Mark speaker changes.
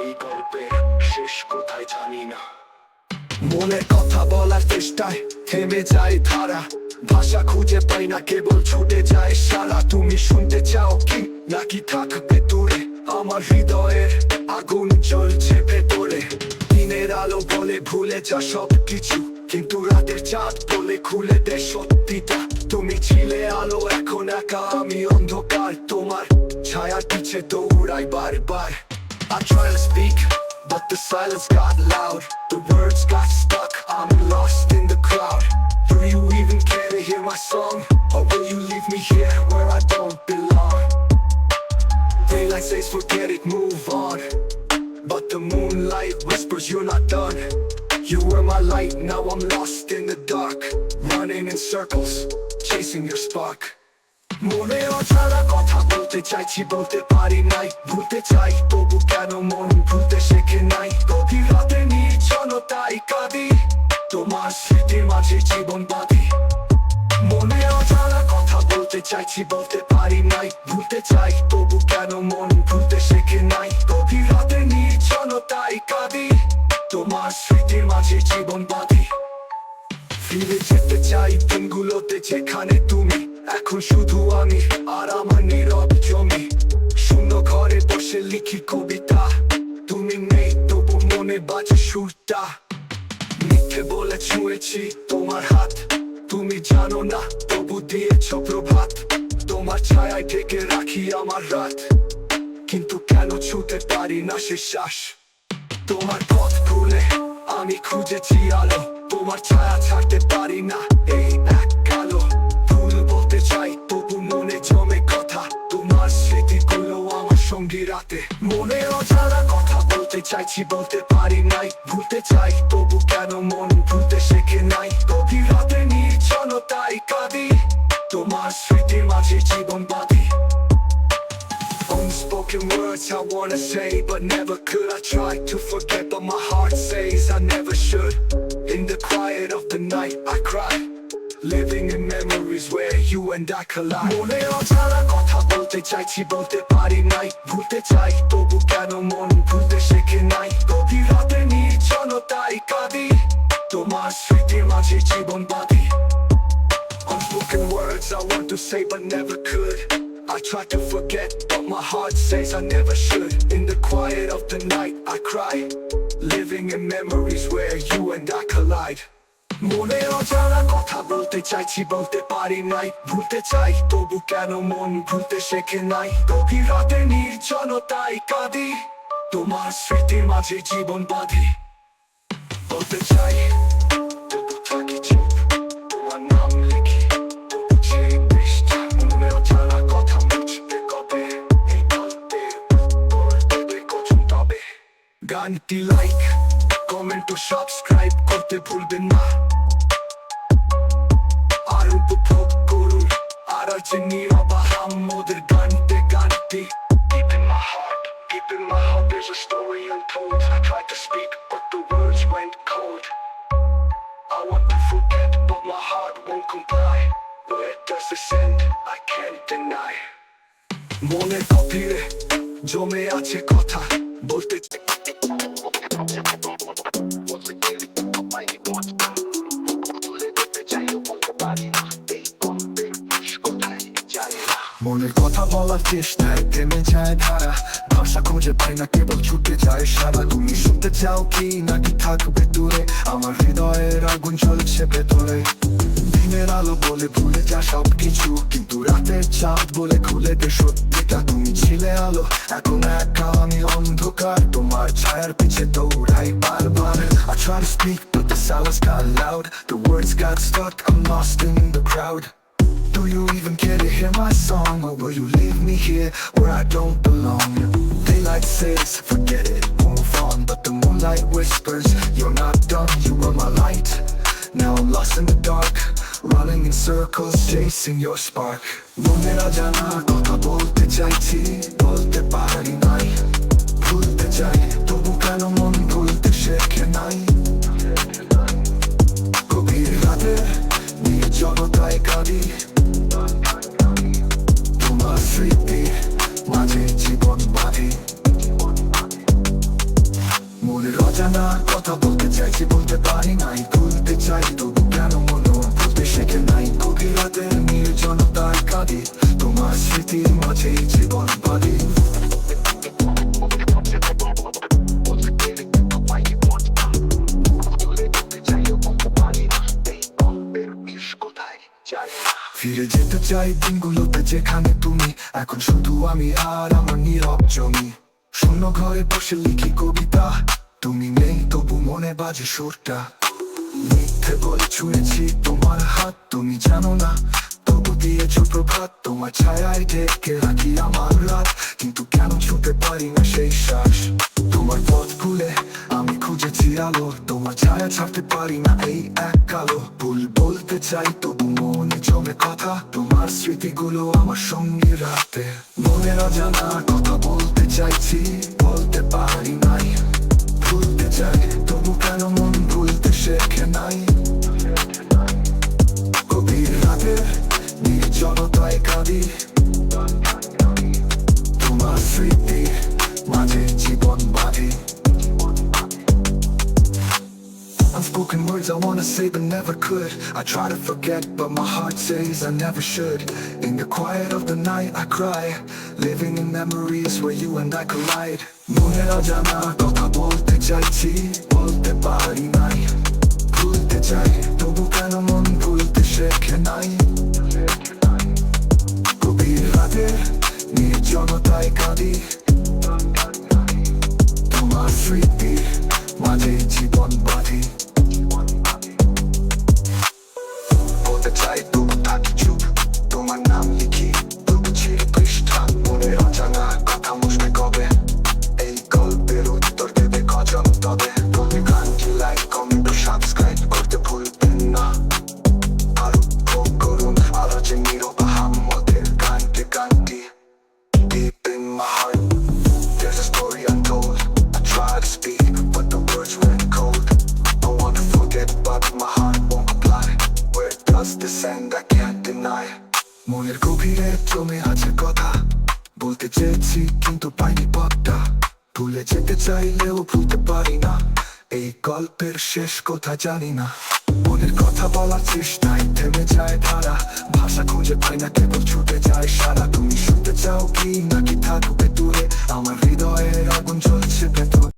Speaker 1: এই গল্পের শেষ কোথায় জানি না। মনের কথা বলার চেষ্টায় থেমে যায় ধারা, ভাষা খুঁজে পাই না, কেবল ছুটে যায় সারা। তুমি শুনতে চাও কি নাকি থাকবে দূরে? আমার হৃদয়ের আগুন জ্বলছে ভেতরে। দিনের আলো বলে ভুলে যা সব কিছু, কিন্তু রাতের চাঁদ বলে খুলে দে সত্যিটা। তুমি ছিলে আলো, এখন একা আমি অন্ধকার, তোমার ছায়ার পিছে দৌড়াই বারবার। I try to speak, but the silence got loud. The words got stuck, I'm lost in the crowd. Do you even care to hear my song? Or will you leave me here where I don't belong? Daylight says forget it, move on, but the moonlight whispers you're not done. You were my light, now I'm lost in the dark, running in circles, chasing your spark. মনে অজানা কথা বলতে চাইছি, বলতে পারি নাই। ভুলতে চাই তবু কেন মন ভুলতে শেখে নাই। গভীর রাতে নির্জনতায় কাঁদি, তোমার স্মৃতির মাঝে জীবন বাঁধি। মনে অজানা কথা বলতে চাইছি, বলতে পারি নাই। ভুলতে চাই তবু কেন মন ভুলতে শেখে নাই। গভীর রাতে নির্জনতায় কাঁদি, তোমার স্মৃতির মাঝে জীবন বাঁধি। ফিরে যেতে চাই দিনগুলোতে যেখানে তুমি, এখন শুধু আমি আর আমার নীরব জমি। শূন্য ঘরে বসে লিখি কবিতা, তুমি নেই তবু মনে বাজে সুরটা। মিথ্যে বলে ছুঁয়েছি তোমার হাত, তুমি জানো না তবু দিয়েছ প্রভাত। তোমার ছায়ায় ঢেকে রাখি আমার রাত, কিন্তু কেন ছুঁতে পারি না সে শ্বাস। তোমার পথ ভুলে আমি খুঁজেছি আলো, তোমার ছায়া ছাড়তে পারি না এই এক কালো। ভুল বলতে চাই তবু মনে জমে কথা, তোমার স্মৃতিগুলো আমার সঙ্গী রাতে। মনে অজানা কথা বলতে চাইছি, বলতে পারি নাই। ভুলতে চাই তবু কেন মন ভুলতে শেখে নাই। গভীর রাতে নির্জনতায় কাঁদি, তোমার স্মৃতির মাঝে জীবন বাঁধি। Unspoken words I wanna say but never could. I try to forget but my heart says I never should. In the quiet of the night I cry, living in memories where you and I collide. মনে অজানা কথা বলতে চাইছি, বলতে পারি নাই। ভুলতে চাই তবু কেন মন ভুলতে শেখে নাই। গভীর রাতে নির্জনতায় কাঁদি, তোমার স্মৃতির মাঝে জীবন বাঁধি। Unspoken words I want to say but never could. I try to forget, but my heart says I never should. In the quiet of the night I cry, living in memories where you and I collide. মনে অজানা কথা বলতে চাইছি, বলতে পারি নাই। ভুলতে চাই তবু কেন মন ভুলতে শেখে নাই। গভীর রাতে নির্জনতায় কাঁদি, তোমার স্মৃতির মাঝে জীবন বাঁধি। বলতে চাই তবু থাকি চুপ, তোমার নাম লিখি তবু চেয়ে পৃষ্ঠা। মনে অজানা কথা মুছবে কবে, এই গল্পে উত্তর দেবে কখন তবে। গানটি লাইক, কমেন্ট ও সাবস্ক্রাইব করতে ভুলবেন না। আর উপভোগ করুন আর আছে নীরব আহম্মদের গানতে গানটি। Deep in my heart, deep in my heart there's a story untold. I tried to speak but the words went cold. I want to forget but my heart won't comply. Where does this end? I can't deny. মনের গভীরে জমে আছে কথা, বলতে মনের কথা বলার চেষ্টায় থেমে যায় ধারা, ভাষা খুঁজে পাই না, কেবল ছুটে যায় সারা। তুমি শুনতে চাও কি নাকি থাকবে দূরে? আমার হৃদয়ের আগুন জ্বলছে ভেতরে। দিনের আলো বলে ভুলে যা সব কিছু, কিন্তু রাতের চাঁদ বলে খুলে দে সত্যিটা। তুমি ছিলে আলো, এখন একা আমি অন্ধকার, তোমার ছায়ার পিছে দৌড়াই বারবার। I try to speak but the silence got loud. The words got stuck, I'm lost in the crowd. Do you even care to hear my song? Or will you leave me here where I don't belong? Daylight says forget it, move on, but the moonlight whispers you're not done. You were my light, now I'm lost in the dark, running in circles, chasing your spark. মনে অজানা কথা বলতে চাইছি, বলতে পারি নাই। ভুলতে চাই তবু কেন মন ভুলতে শেখে নাই। গভীর রাতে নির্জনতায় কাঁদি, তোমার স্মৃতির মাঝে জীবন বাঁধি। অজানা কথা বলতে চাইছি বলতে পারি নাই, ভুলতে চাই তবু কেন মনে ভুলতে শেখে নাই। গভীর রাতের নির্জনতায় কাঁদি, তোমার স্মৃতির মাঝেই জীবন বাঁধি। ফিরে যেতে চাই দিনগুলোতে যেখানে তুমি, এখন শুধু আমি আর আমার নীরব জমি। শূন্য ঘরে বসে লিখি কবিতা, তুমি নেই তবু মনে বাজে সুরটা। মিথ্যে বলে ছুঁয়েছি তোমার হাত, তুমি জানো না তবু দিয়েছো প্রভাত। তোমার ছায়ায় ঢেকে রাখি আমার রাত, কিন্তু কেন ছুঁতে পারি না সেই শ্বাস। তোমার পথ ভুলে আমি খুঁজেছি আলো, তোমার ছায়া ছাড়তে পারি না এই এক কালো। ভুল বলতে চাই তবু মনে জমে কথা, তোমার স্মৃতিগুলো আমার সঙ্গে রাতে। মনের অজানা কথা বলতে চাইছি বলতে পারি নাই, ভুলতে চাই তবু কেন মন ভুলতে শেখে নাই। গভীর রাতের নির্জনতায় কাঁদি, তোমার স্মৃতির মাঝে জীবন বাঁধি। Unspoken words I wanna say but never could. I try to forget but my heart says I never should. In the quiet of the night I cry, living in memories where you and I collide. মনের অজানা কথা বলতে চাইছি বলতে পারি নাই, ভুলতে চাই তবু কেন মন ভুলতে শেখে নাই। গভীর রাতের নির্জনতায় কাঁদি, তোমার স্মৃতির মাঝে জীবন বাঁধি। বলতে চাই তবু থাকি চুপ, তোমার নাম লিখি তবু ছিঁড়ে পৃষ্ঠা। মনের অজানা কথা মুছবে কবে, এই গল্পের উত্তর দেবে কজন তবে। তুমি গানটি লাইক কমেন্ট ও সাবস্ক্রাইব করতে ভুলবেন না। আরো ফোন করুন আলোচে নীরব আহম্মদের গানটি। Deep in my heart there's a story untold. I try to speak but the words went cold. I want to forget but my heart won't comply. Where does this end I can't deny. মনের গভীরে জমে আছে কথা, বলতে চেয়েছি কিন্তু পাইনি পথটা। ভুলে যেতে চাইলেও ভুলতে পারি না, এই গল্পের শেষ কথা জানি না। মনের কথা বলার চেষ্টায় থেমে যায় ধারা, ভাষা খুঁজে পাই না কেবল ছুটে যায় সারা। তুমি শুনতে চাও কি নাকি থাকবে দূরে, আমার হৃদয়ের আগুন জ্বলছে ভেতরে।